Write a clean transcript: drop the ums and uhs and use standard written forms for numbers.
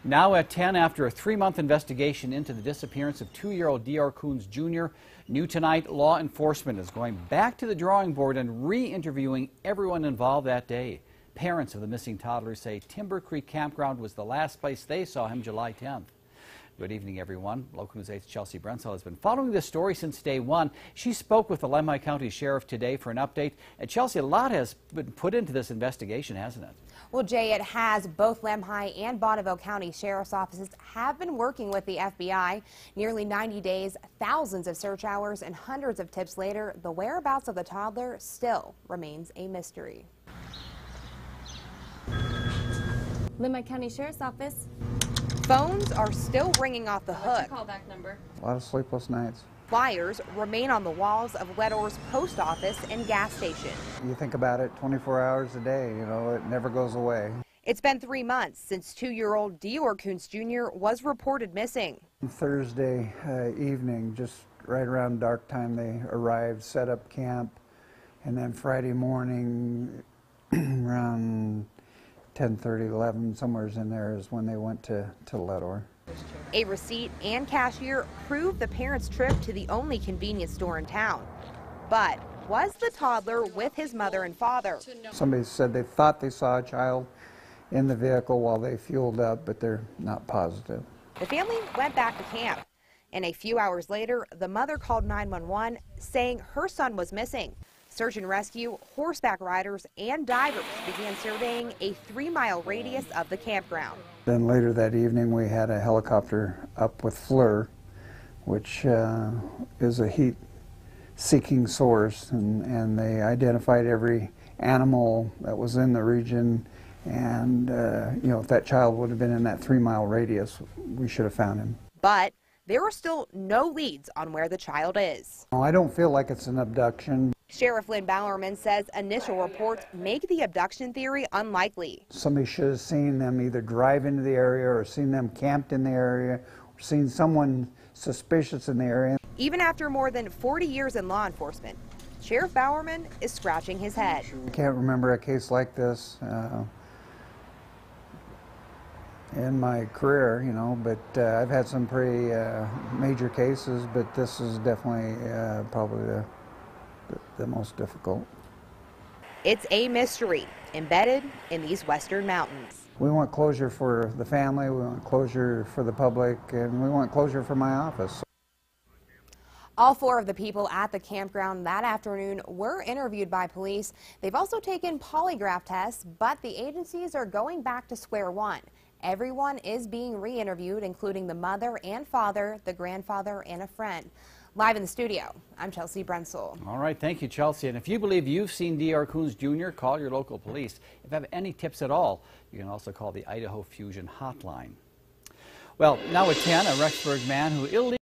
Now at 10, after a 3-month investigation into the disappearance of 2-year-old Dior Coons Jr., new tonight, law enforcement is going back to the drawing board and re-interviewing everyone involved that day. Parents of the missing toddler say Timber Creek Campground was the last place they saw him July 10th. Good evening, everyone. Local News 8's Chelsea Brensel has been following this story since day one. She spoke with the Lemhi County Sheriff today for an update. And Chelsea, a lot has been put into this investigation, hasn't it? Well, Jay, it has. Both Lemhi and Bonneville County Sheriff's offices have been working with the FBI. Nearly 90 days, thousands of search hours, and hundreds of tips later, the whereabouts of the toddler still remains a mystery. Lemhi County Sheriff's Office. Phones are still ringing off the hook. What's your callback number? A lot of sleepless nights. Flyers remain on the walls of Weddor's post office and gas station. You think about it 24 hours a day, you know, it never goes away. It's been 3 months since 2-year-old Dior Coons Jr. was reported missing. Thursday evening, just right around dark time, they arrived, set up camp, and then Friday morning around 10:30, 11, somewhere in there is when they went to Weddor. A receipt and cashier proved the parents' trip to the only convenience store in town. But was the toddler with his mother and father? Somebody said they thought they saw a child in the vehicle while they fueled up, but they're not positive. The family went back to camp, and a few hours later, the mother called 911 saying her son was missing. Search and rescue, horseback riders, and divers began surveying a 3-mile radius of the campground. Then later that evening, we had a helicopter up with FLIR, which is a heat-seeking source, and they identified every animal that was in the region. And you know, if that child would have been in that 3-mile radius, we should have found him. But there are still no leads on where the child is. I don't feel like it's an abduction. Sheriff Lynn Bowerman says initial reports make the abduction theory unlikely. Somebody should have seen them either drive into the area or seen them camped in the area or seen someone suspicious in the area. Even after more than 40 years in law enforcement, Sheriff Bowerman is scratching his head. I can't remember a case like this in my career, you know, but I've had some pretty major cases, but this is definitely probably the most difficult. It's a mystery embedded in these western mountains. We want closure for the family, we want closure for the public, and we want closure for my office. All 4 of the people at the campground that afternoon were interviewed by police. They've also taken polygraph tests, but the agencies are going back to square one. Everyone is being re-interviewed, including the mother and father, the grandfather, and a friend. Live in the studio, I'm Chelsea Brensel. All right, thank you, Chelsea. And if you believe you've seen Dior Coons Jr., call your local police. If you have any tips at all, you can also call the Idaho Fusion Hotline. Well, now at 10, a Rexburg man who illegally